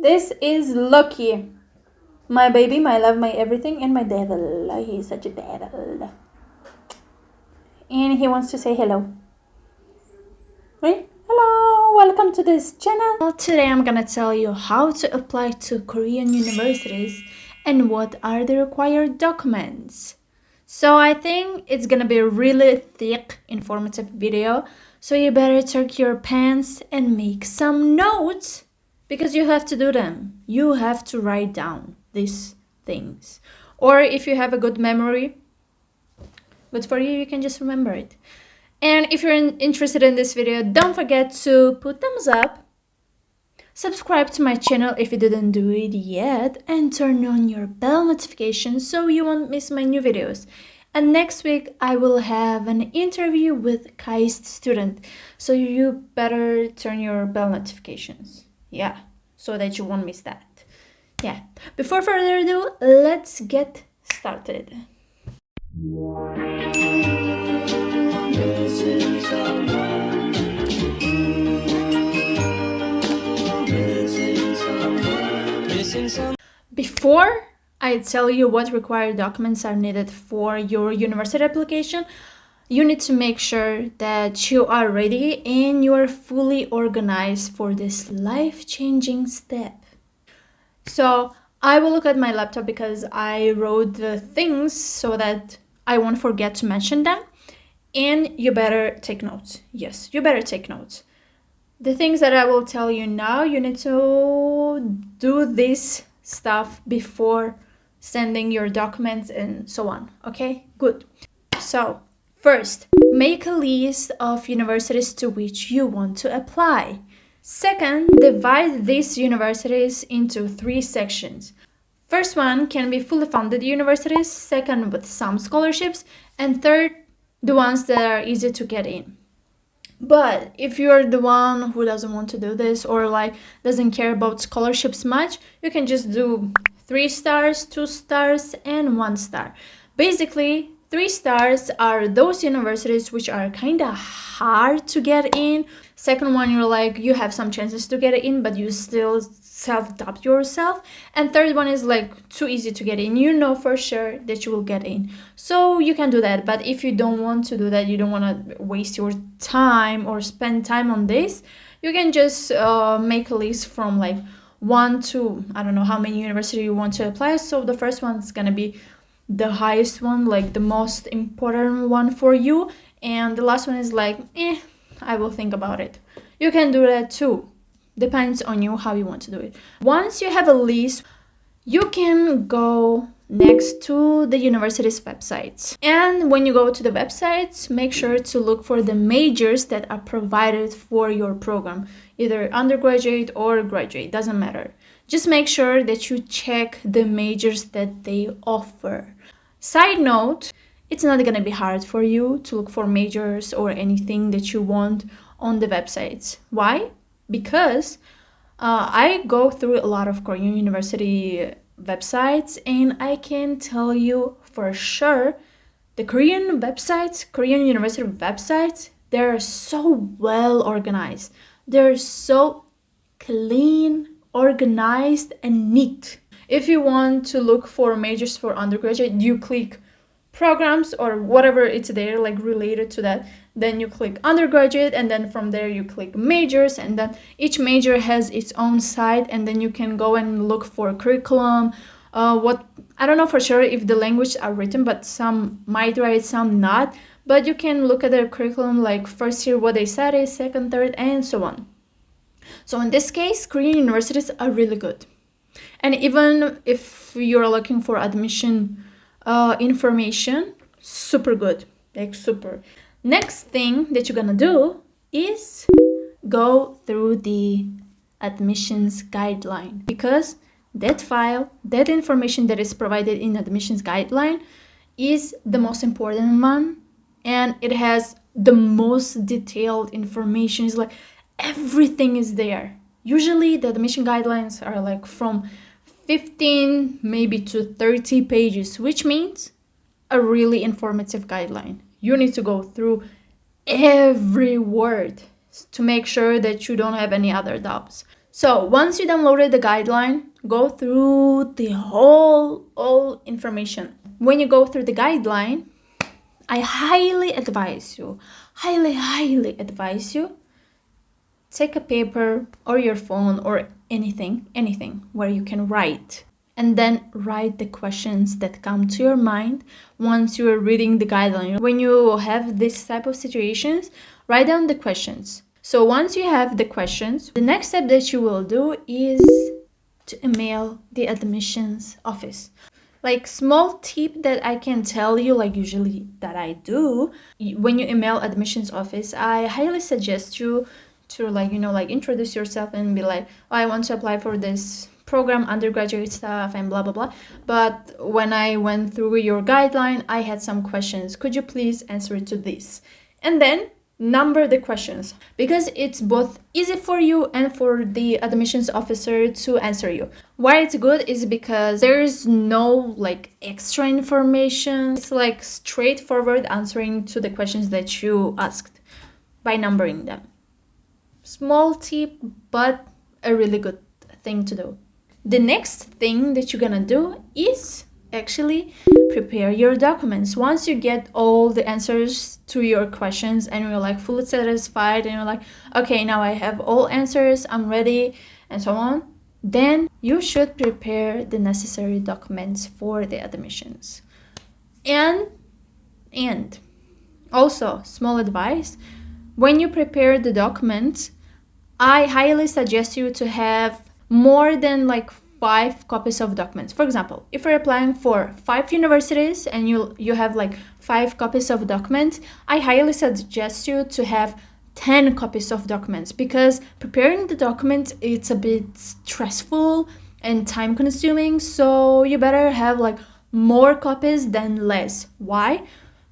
This is Loki. My baby, my love, my everything, and my devil. He's such a devil. And he wants to say hello. Right? Hello, welcome to this channel. Well, today I'm gonna tell you how to apply to Korean universities and what are the required documents. So I think it's gonna be a really thick, informative video. So you better tuck your pants and make some notes because you have to do them. You have to write down these things. Or if you have a good memory, good for you, you can just remember it. And if you're interested in this video, don't forget to put thumbs up, subscribe to my channel if you didn't do it yet, and turn on your bell notifications so you won't miss my new videos. And next week, I will have an interview with KAIST student, so you better turn your bell notifications. Yeah, so that you won't miss that. Yeah, before further ado, let's get started. Before I tell you what required documents are needed for your university application, you need to make sure that you are ready and you are fully organized for this life-changing step. So I will look at my laptop because I wrote the things so that I won't forget to mention them. And you better take notes. Yes, you better take notes. The things that I will tell you now, you need to do this stuff before sending your documents and so on. Okay, good. So first, make a list of universities to which you want to apply. Second, divide these universities into 3 sections. First one can be fully funded universities, second with some scholarships, and third, the ones that are easy to get in. But if you're the one who doesn't want to do this or like doesn't care about scholarships much, you can just do 3 stars, 2 stars, and 1 star. Basically, 3 stars are those universities which are kind of hard to get in. Second one, you're like, you have some chances to get in, but you still self-doubt yourself. And third one is like too easy to get in. You know for sure that you will get in. So you can do that. But if you don't want to do that, you don't want to waste your time or spend time on this, you can just make a list from like 1 to, I don't know how many universities you want to apply. So the first one is going to be the highest one, like the most important one for you. And the last one is like, I will think about it. You can do that too. Depends on you how you want to do it. Once you have a list, you can go next to the university's websites. And when you go to the websites, make sure to look for the majors that are provided for your program, either undergraduate or graduate, doesn't matter. Just make sure that you check the majors that they offer. Side note, it's not going to be hard for you to look for majors or anything that you want on the websites. Why? Because I go through a lot of Korean university websites, and I can tell you for sure the Korean websites, Korean university websites, they're so well organized. They're so clean, organized, and neat. If you want to look for majors for undergraduate, you click programs or whatever it's there like related to that, then you click undergraduate, and then from there you click majors, and then each major has its own site, and then you can go and look for curriculum. What I don't know for sure if the languages are written, but some might write, some not, but you can look at their curriculum like first year what they study, second, third, and so on. So in this case, Korean universities are really good. And even if you're looking for admission information, super good, like super. Next thing that you're gonna do is go through the admissions guideline, because that file, that information that is provided in admissions guideline is the most important one, and it has the most detailed information. It's like everything is there. Usually the admission guidelines are like from 15 maybe to 30 pages, which means a really informative guideline. You need to go through every word to make sure that you don't have any other doubts. So once you downloaded the guideline, go through the whole all information. When you go through the guideline, I highly advise you, highly advise you, take a paper or your phone or anything where you can write. And then write the questions that come to your mind once you are reading the guideline. When you have this type of situations, write down the questions. So once you have the questions, the next step that you will do is to email the admissions office. Like small tip that I can tell you, like usually that I do, when you email admissions office, I highly suggest you to like introduce yourself and be like, oh, I want to apply for this program, undergraduate stuff and blah blah blah, but when I went through your guideline I had some questions, could you please answer it to this, and then number the questions, because it's both easy for you and for the admissions officer to answer you. Why it's good is because there's no like extra information. It's like straightforward answering to the questions that you asked by numbering them. Small tip, but a really good thing to do. The next thing that you're gonna do is actually prepare your documents. Once you get all the answers to your questions and you're like fully satisfied and you're like, okay, now I have all answers, I'm ready, and so on, then you should prepare the necessary documents for the admissions. And also, small advice, when you prepare the documents, I highly suggest you to have more than like 5 copies of documents. For example, if you're applying for 5 universities and you have like 5 copies of documents, I highly suggest you to have 10 copies of documents, because preparing the documents, it's a bit stressful and time consuming, so you better have like more copies than less. Why?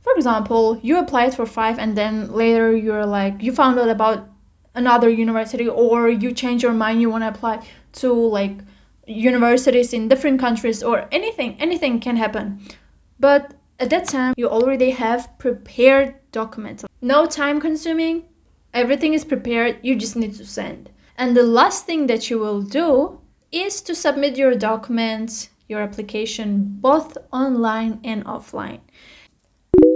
For example, you applied for 5 and then later you're like, you found out about another university, or you change your mind, you want to apply to like universities in different countries, or anything can happen. But at that time you already have prepared documents, no time consuming, everything is prepared, you just need to send. And the last thing that you will do is to submit your documents, your application, both online and offline.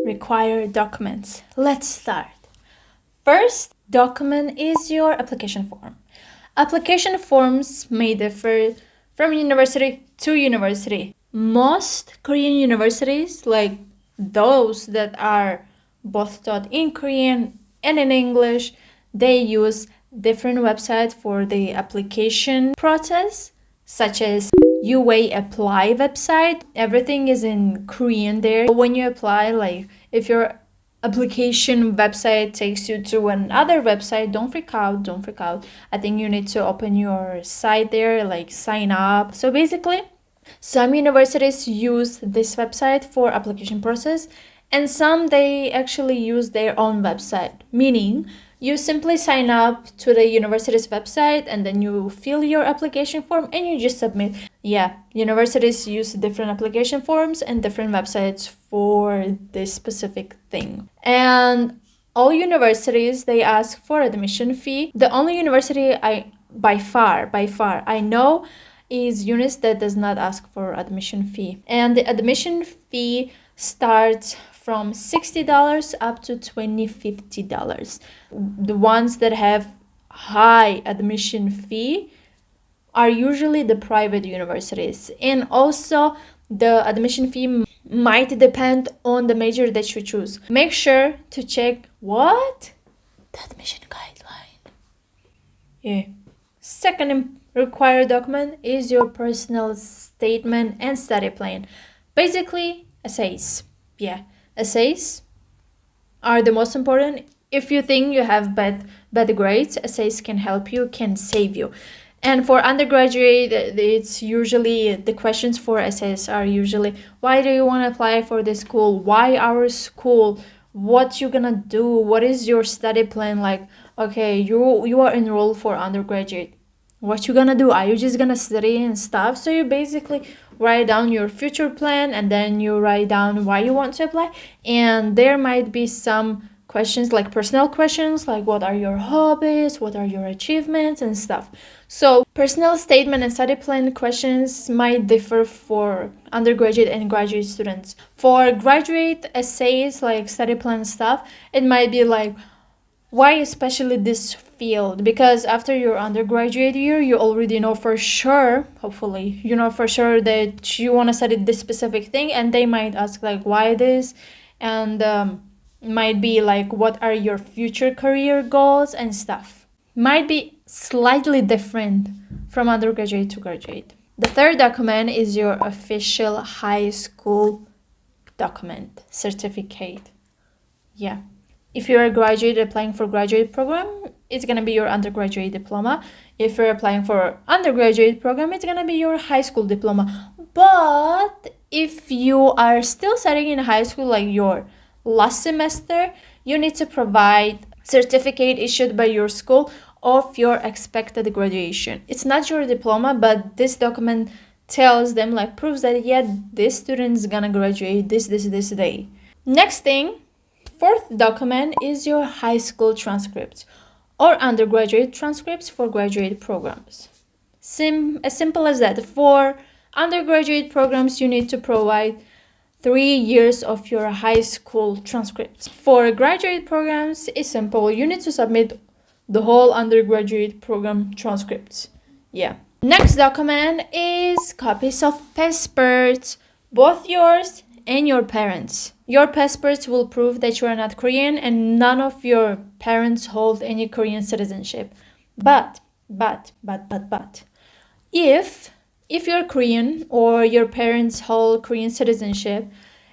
Required documents. Let's start. First document is your application form. Application forms may differ from university to university. Most Korean universities, like those that are both taught in Korean and in English, they use different websites for the application process, such as UA Apply website. Everything is in Korean there. When you apply, like if your application website takes you to another website, don't freak out. I think you need to open your site there, like sign up. So basically, some universities use this website for application process, and some they actually use their own website, meaning you simply sign up to the university's website and then you fill your application form and you just submit. Yeah, universities use different application forms and different websites for this specific thing. And all universities, they ask for admission fee. The only university by far I know is UNIS that does not ask for admission fee. And the admission fee starts from $60 up to $50. The ones that have high admission fee are usually the private universities. And also the admission fee might depend on the major that you choose. Make sure to check what? The admission guideline. Yeah. Second required document is your personal statement and study plan. Basically, essays. Yeah, essays are the most important. If you think you have bad grades, essays can help you, can save you. And for undergraduate, it's usually the questions for essays are usually, why do you want to apply for this school? Why our school? What you gonna do? What is your study plan? Like, okay, you are enrolled for undergraduate. What you gonna do? Are you just gonna study and stuff? So you basically write down your future plan and then you write down why you want to apply. And there might be some questions, like personal questions, like what are your hobbies, what are your achievements and stuff. So personal statement and study plan questions might differ for undergraduate and graduate students. For graduate essays, like study plan stuff, it might be like, why especially this field? Because after your undergraduate year, you already know for sure, hopefully, you know for sure that you want to study this specific thing, and they might ask like, why this? And might be like, what are your future career goals and stuff. Might be slightly different from undergraduate to graduate. The third document is your official high school document, certificate. Yeah. If you're a graduate applying for graduate program, it's gonna be your undergraduate diploma. If you're applying for undergraduate program, it's gonna be your high school diploma. But if you are still studying in high school, like your last semester, you need to provide certificate issued by your school of your expected graduation. It's not your diploma, but this document tells them, like, proves that yeah, this student is gonna graduate this day. Next thing, fourth document is your high school transcripts or undergraduate transcripts for graduate programs. As simple as that. For undergraduate programs, you need to provide 3 years of your high school transcripts. For graduate programs, it's simple. You need to submit the whole undergraduate program transcripts. Yeah. Next document is copies of passports, both yours and your parents. Your passports will prove that you are not Korean and none of your parents hold any Korean citizenship. But if you're Korean or your parents hold Korean citizenship,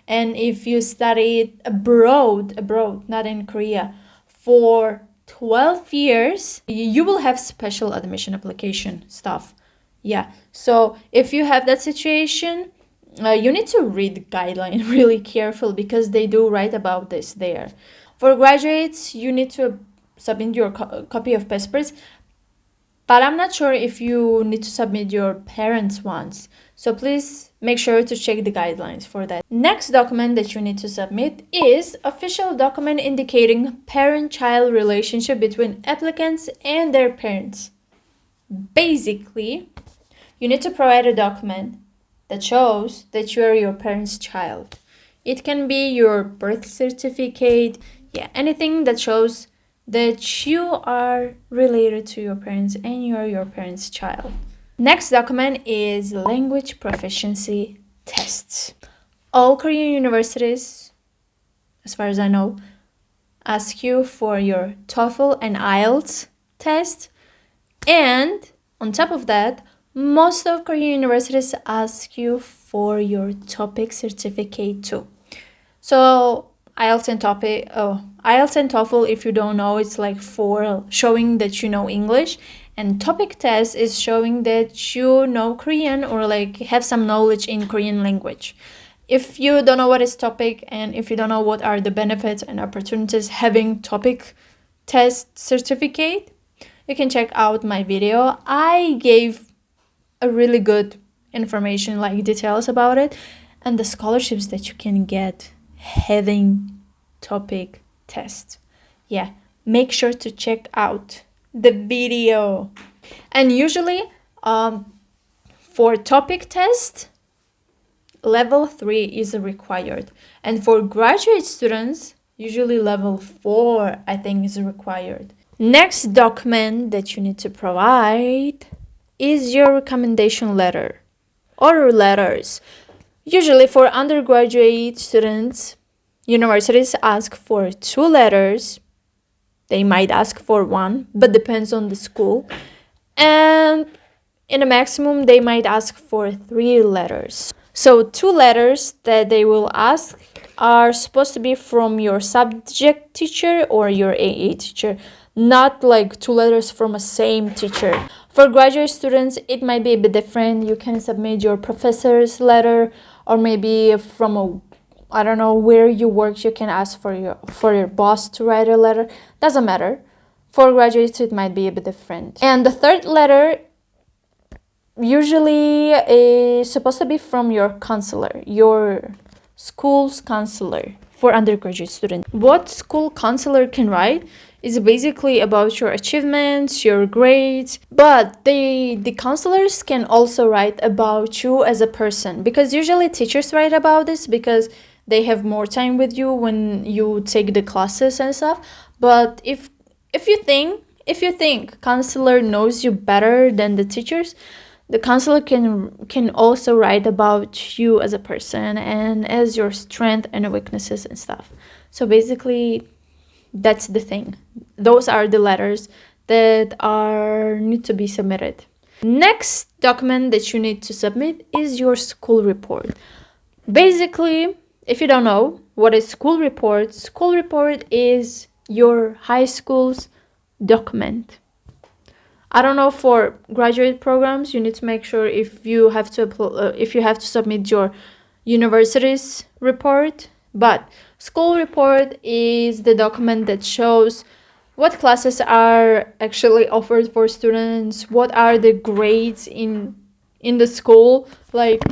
and if you studied abroad, not in Korea, for 12 years, you will have special admission application stuff. Yeah, so if you have that situation, you need to read the guideline really careful because they do write about this there. For graduates, you need to submit your copy of passports, but I'm not sure if you need to submit your parents' ones. So please make sure to check the guidelines for that. Next document that you need to submit is official document indicating parent-child relationship between applicants and their parents. Basically, you need to provide a document that shows that you are your parents' child. It can be your birth certificate, anything that shows that you are related to your parents and you are your parents' child. Next document is language proficiency tests. All Korean universities, as far as I know, ask you for your TOEFL and IELTS test. And on top of that, most of Korean universities ask you for your topic certificate too. So IELTS and TOEFL, if you don't know, it's like for showing that you know English, and topic test is showing that you know Korean or like have some knowledge in Korean language. If you don't know what is topic and if you don't know what are the benefits and opportunities having topic test certificate, you can check out my video. I gave a really good information, like details about it, and the scholarships that you can get having topic test. Yeah, make sure to check out the video. And usually for topic test, level 3 is required, and for graduate students, usually level 4 I think is required. Next document that you need to provide is your recommendation letter or letters. Usually for undergraduate students, universities ask for 2 letters. They might ask for 1, but depends on the school. And in a maximum, they might ask for 3 letters. So 2 letters that they will ask are supposed to be from your subject teacher or your AA teacher, not like 2 letters from a same teacher. For graduate students, it might be a bit different. You can submit your professor's letter, or maybe from I don't know where you work, you can ask for your boss to write a letter. Doesn't matter. For graduates, it might be a bit different. And the third letter usually is supposed to be from your counselor, your school's counselor. for undergraduate students. What school counselor can write is basically about your achievements, your grades, but the counselors can also write about you as a person, because usually teachers write about this because they have more time with you when you take the classes and stuff. But if you think counselor knows you better than the teachers, the counselor can also write about you as a person and as your strength and weaknesses and stuff. So basically, that's the thing. Those are the letters that are need to be submitted. Next document that you need to submit is your school report. Basically, if you don't know what is school report is your high school's document. I don't know, for graduate programs, you need to make sure if you have to submit your university's report, but school report is the document that shows what classes are actually offered for students, what are the grades in the school, like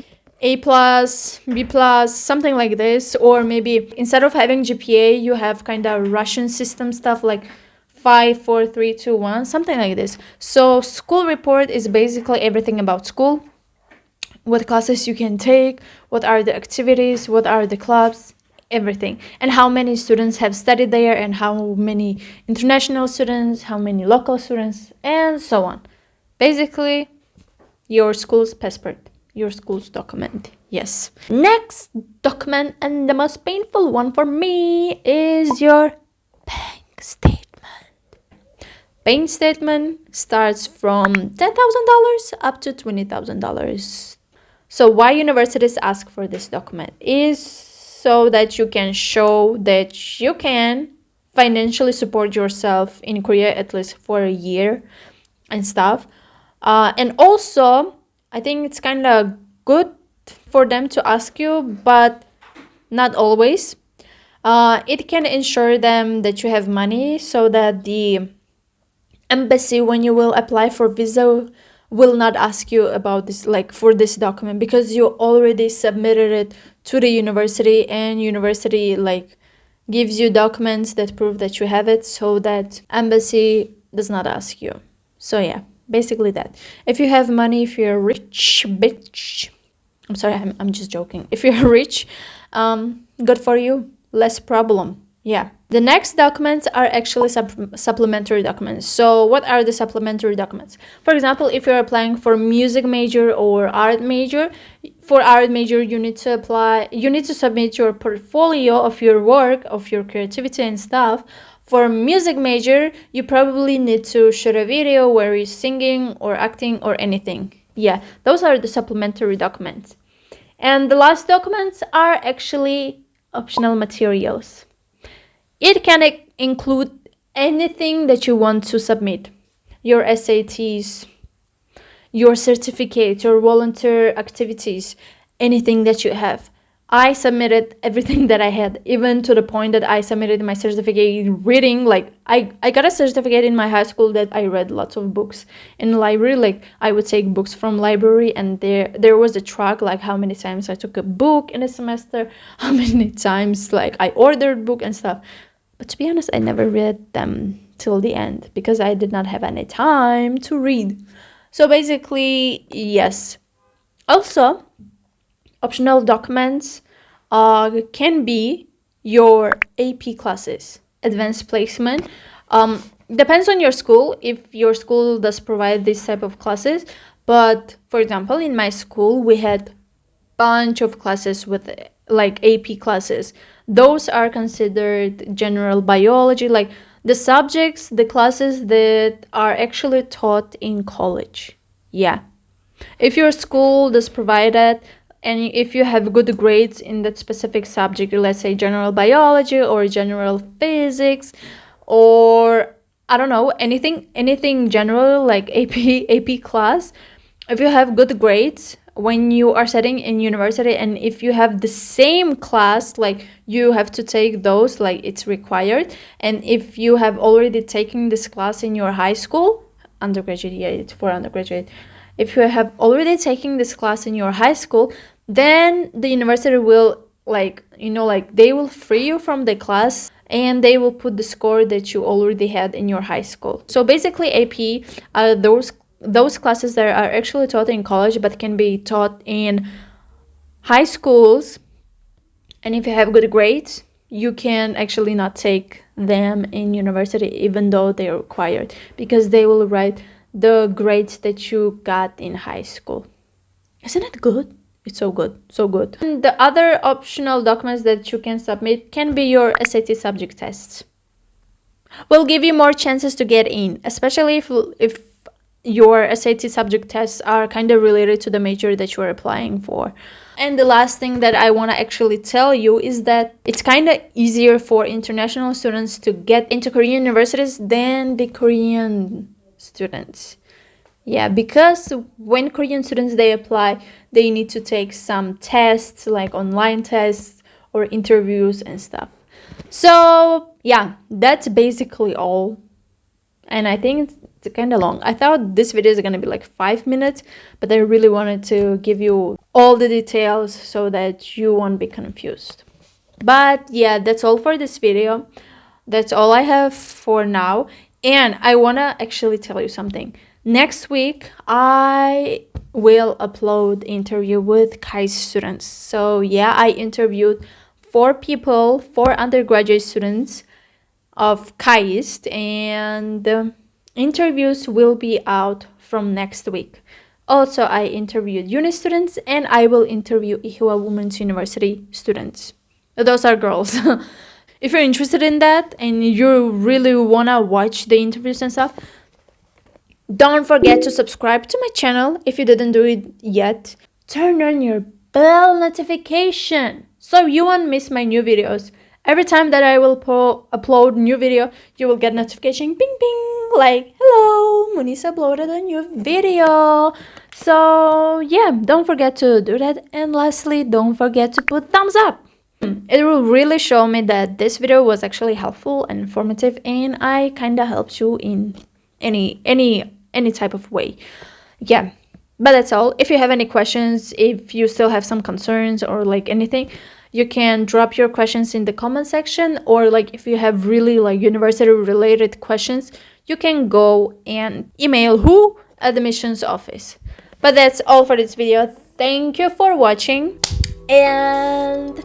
A plus, B plus, something like this. Or maybe instead of having GPA, you have kind of Russian system stuff like 5, 4, 3, 2, 1, something like this. So school report is basically everything about school, what classes you can take, what are the activities, what are the clubs, everything, and how many students have studied there, and how many international students, how many local students, and so on. Basically, your school's passport, your school's document. Yes. Next document, and the most painful one for me, is your bank statement. Bank statement starts from $10,000 up to $20,000. So why universities ask for this document is so that you can show that you can financially support yourself in Korea at least for a year and stuff. And also, I think it's kind of good for them to ask you, but not always. It can ensure them that you have money, so that the embassy, when you will apply for visa, will not ask you about this, like for this document, because you already submitted it to the university, and university like gives you documents that prove that you have it, so that embassy does not ask you. So yeah, basically that. If you have money, if you're rich bitch, I'm sorry, I'm just joking. If you're rich, good for you, less problem. Yeah. The next documents are actually supplementary documents. So what are the supplementary documents? For example, if you're applying for music major or art major, for art major you need to submit your portfolio of your work, of your creativity and stuff. For music major, you probably need to shoot a video where you're singing or acting or anything. Yeah, those are the supplementary documents. And the last documents are actually optional materials. It can include anything that you want to submit. Your SATs, your certificates, your volunteer activities, anything that you have. I submitted everything that I had, even to the point that I submitted my certificate in reading. Like I got a certificate in my high school that I read lots of books in the library. Like I would take books from library, and there was a track like how many times I took a book in a semester, how many times like I ordered book and stuff. But to be honest, I never read them till the end because I did not have any time to read. So basically, yes. Also, optional documents can be your AP classes, advanced placement. Depends on your school, if your school does provide this type of classes. But for example, in my school, we had bunch of classes with like AP classes. Those are considered general biology, like the subjects, the classes that are actually taught in college. Yeah. If your school does provide it, and if you have good grades in that specific subject, let's say general biology or general physics, or I don't know, anything general like AP class, if you have good grades when you are studying in university, and if you have the same class, like you have to take those, like it's required. And if you have already taken this class in your high school, undergraduate, yeah, it's for undergraduate. If you have already taken this class in your high school, then the university will like, like they will free you from the class and they will put the score that you already had in your high school. So basically AP are those classes that are actually taught in college but can be taught in high schools, and if you have good grades you can actually not take them in university even though they're required, because they will write the grades that you got in high school. Isn't it good? It's so good, so good. And the other optional documents that you can submit can be your SAT subject tests. Will give you more chances to get in, especially if your SAT subject tests are kind of related to the major that you're applying for. And the last thing that I want to actually tell you is that it's kind of easier for international students to get into Korean universities than the Korean students. Yeah, because when Korean students they apply, they need to take some tests, like online tests or interviews and stuff. So yeah, that's basically all. And I think it's kind of long. I thought this video is gonna be like 5 minutes, but I really wanted to give you all the details so that you won't be confused. But yeah, that's all for this video. That's all I have for now. And I wanna actually tell you something. Next week, I will upload interview with KAIST students. So yeah, I interviewed 4 undergraduate students of KAIST, and the interviews will be out from next week. Also, I interviewed uni students, and I will interview Ihua Women's University students. Those are girls. If you're interested in that and you really wanna watch the interviews and stuff, don't forget to subscribe to my channel if you didn't do it yet. Turn on your bell notification so you won't miss my new videos. Every time that I will upload new video, you will get notification, ping ping, like, hello, Munisa uploaded a new video. So yeah, don't forget to do that. And lastly, don't forget to put thumbs up. It will really show me that this video was actually helpful and informative, and I kind of helped you in any type of way. Yeah, but that's all. If you have any questions, if you still have some concerns or like anything, you can drop your questions in the comment section, or like if you have really like university related questions, you can go and email who? Admissions office. But that's all for this video. Thank you for watching, and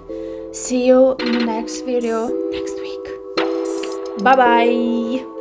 see you in the next video next week. Bye bye.